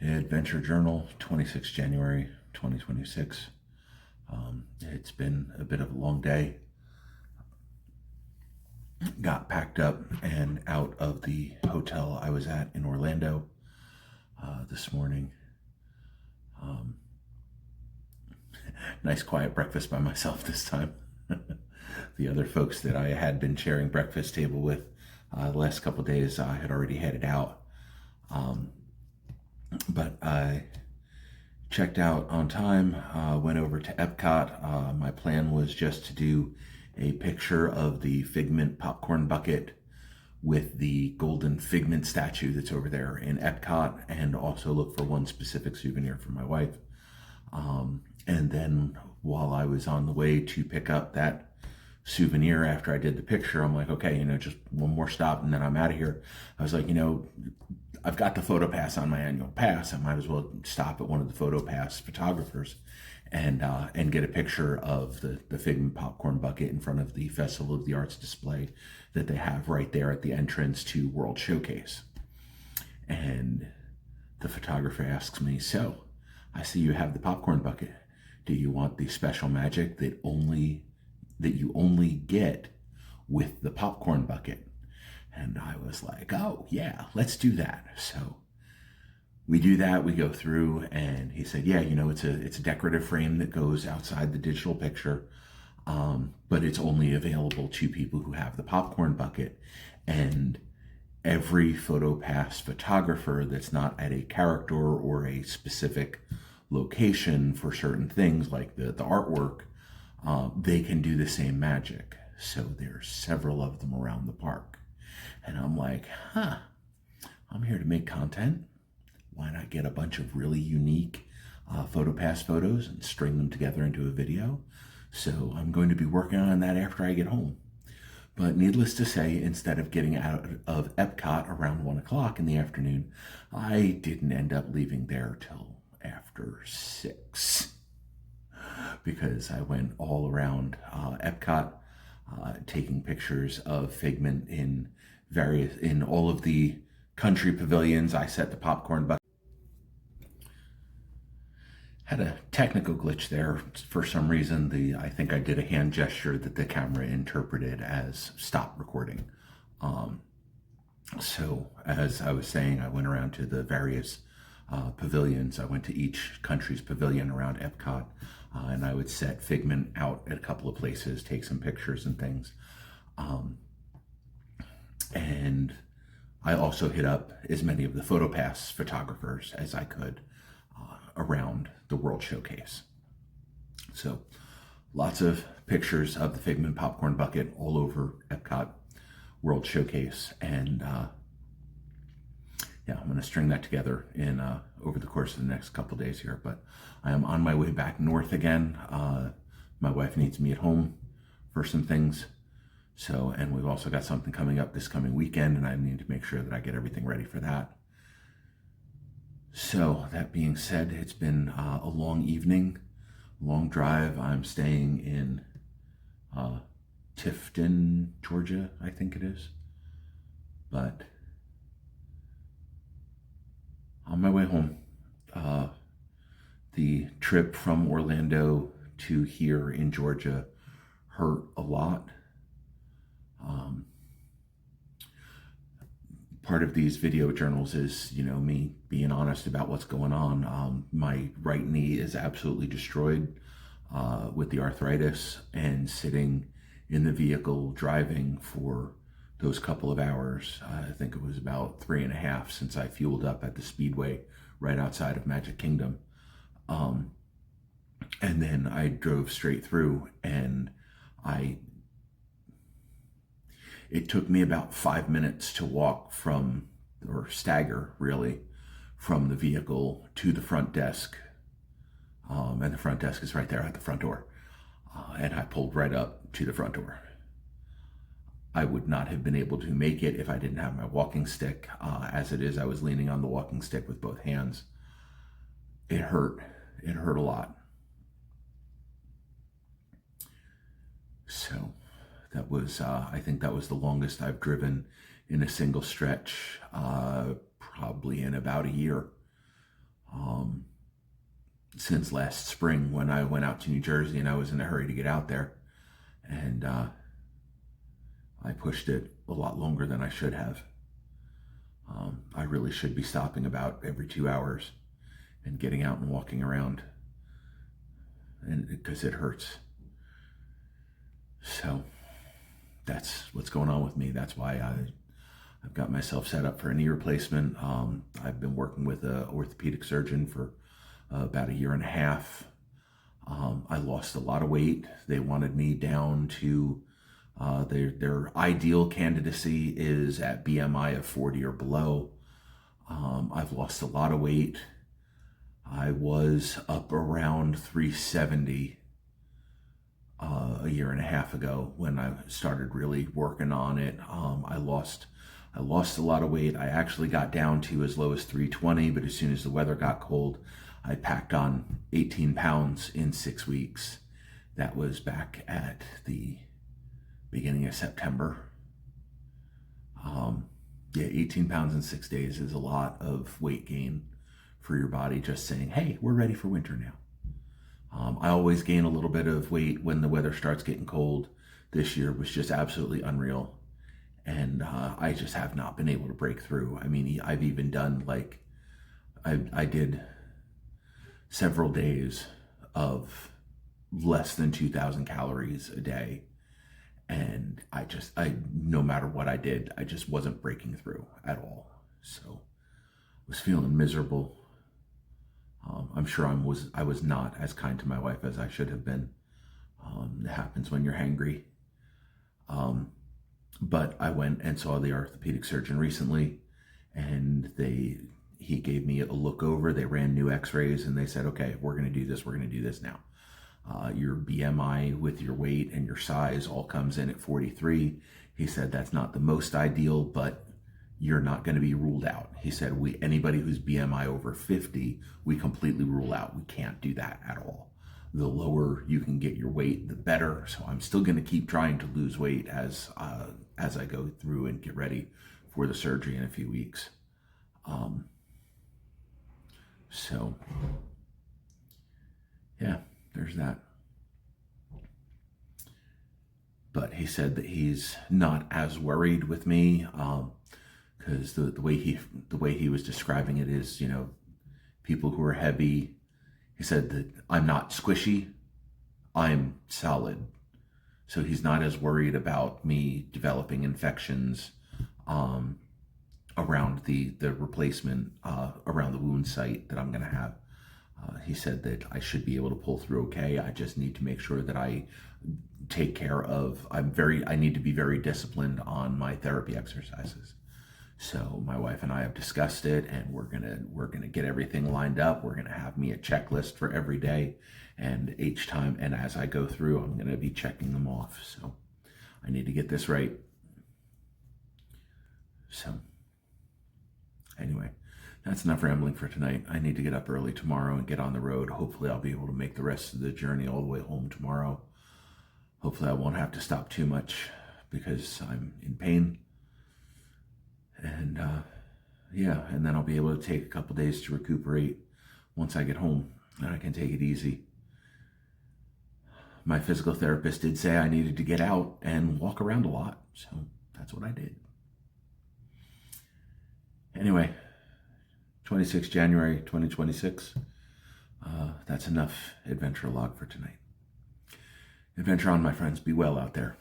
Adventure Journal, 26 January 2026. It's been a bit of a long day. Got packed up and out of the hotel I was at in Orlando this morning. Nice quiet breakfast by myself this time. The other folks that I had been sharing breakfast table with the last couple of days had already headed out. But I checked out on time, went over to Epcot. My plan was just to do a picture of the Figment popcorn bucket with the golden Figment statue that's over there in Epcot, and also look for one specific souvenir for my wife. And then while I was on the way to pick up that souvenir after I did the picture, I'm like, okay, just one more stop and then I'm out of here. I was like, I've got the photo pass on my annual pass. I might as well stop at one of the photo pass photographers and get a picture of the Figment popcorn bucket in front of the Festival of the Arts display that they have right there at the entrance to World Showcase. And the photographer asks me, so I see you have the popcorn bucket. Do you want the special magic that you only get with the popcorn bucket? And I was like, oh yeah, let's do that. So we do that, we go through, and he said, yeah, it's a decorative frame that goes outside the digital picture, but it's only available to people who have the popcorn bucket. And every PhotoPass photographer that's not at a character or a specific location for certain things like the artwork, they can do the same magic. So there's several of them around the park. And I'm like, I'm here to make content. Why not get a bunch of really unique PhotoPass photos and string them together into a video? So I'm going to be working on that after I get home. But needless to say, instead of getting out of Epcot around 1 o'clock in the afternoon, I didn't end up leaving there till after 6, because I went all around Epcot, taking pictures of Figment in all of the country pavilions. I set the popcorn bucket. Had a technical glitch there for some reason. I think I did a hand gesture that the camera interpreted as stop recording. So as I was saying, I went around to the various pavilions. I went to each country's pavilion around Epcot, and I would set Figment out at a couple of places, take some pictures and things. And I also hit up as many of the PhotoPass photographers as I could around the World Showcase. So lots of pictures of the Figment popcorn bucket all over Epcot World Showcase. And yeah, I'm going to string that together in over the course of the next couple days here. But I am on my way back north again. My wife needs me at home for some things. So, and we've also got something coming up this coming weekend, and I need to make sure that I get everything ready for that. So that being said, it's been a long evening, long drive. I'm staying in Tifton, Georgia, I think it is. But on my way home, the trip from Orlando to here in Georgia hurt a lot. Part of these video journals is, me being honest about what's going on. My right knee is absolutely destroyed with the arthritis, and sitting in the vehicle driving for those couple of hours. I think it was about 3.5 since I fueled up at the Speedway right outside of Magic Kingdom. And then I drove straight through, and it took me about 5 minutes to walk stagger really, from the vehicle to the front desk. And the front desk is right there at the front door. And I pulled right up to the front door. I would not have been able to make it if I didn't have my walking stick. As it is, I was leaning on the walking stick with both hands. It hurt. It hurt a lot. So that was, I think that was the longest I've driven in a single stretch, probably in about a year. um, since last spring when I went out to New Jersey and I was in a hurry to get out there. And I pushed it a lot longer than I should have. I really should be stopping about every 2 hours and getting out and walking around, and because it hurts. So that's what's going on with me. That's why I've got myself set up for a knee replacement. I've been working with an orthopedic surgeon for about a year and a half. I lost a lot of weight. They wanted me down to their ideal candidacy is at BMI of 40 or below. I've lost a lot of weight. I was up around 370 a year and a half ago when I started really working on it. I lost a lot of weight. I actually got down to as low as 320, but as soon as the weather got cold, I packed on 18 pounds in 6 weeks. That was back at the beginning of September. Yeah, 18 pounds in 6 days is a lot of weight gain for your body, just saying, hey, we're ready for winter now. I always gain a little bit of weight when the weather starts getting cold. This year was just absolutely unreal. And I just have not been able to break through. I mean, I've even done I did several days of less than 2,000 calories a day. And no matter what I did, I just wasn't breaking through at all. So I was feeling miserable. I'm sure I was not as kind to my wife as I should have been. It happens when you're hangry. But I went and saw the orthopedic surgeon recently, and he gave me a look over. They ran new x-rays, and they said, okay, we're going to do this. We're going to do this now. Your BMI with your weight and your size all comes in at 43. He said that's not the most ideal, but you're not going to be ruled out. He said anybody who's BMI over 50, we completely rule out. We can't do that at all. The lower you can get your weight, the better. So I'm still going to keep trying to lose weight as I go through and get ready for the surgery in a few weeks. So yeah, there's that. But he said that he's not as worried with me, because the way he was describing it is, people who are heavy. He said that I'm not squishy, I'm solid. So he's not as worried about me developing infections around the replacement, around the wound site that I'm going to have. He said that I should be able to pull through okay. I just need to make sure that I take care of, I need to be very disciplined on my therapy exercises. So my wife and I have discussed it, and we're gonna get everything lined up. We're gonna have me a checklist for every day, and each time, and as I go through, I'm gonna be checking them off. So I need to get this right. So anyway, that's enough rambling for tonight. I need to get up early tomorrow and get on the road. Hopefully I'll be able to make the rest of the journey all the way home tomorrow. Hopefully I won't have to stop too much because I'm in pain. And yeah, and then I'll be able to take a couple days to recuperate once I get home, and I can take it easy. My physical therapist did say I needed to get out and walk around a lot, so that's what I did. Anyway, 26 January 2026, that's enough adventure log for tonight. Adventure on, my friends. Be well out there.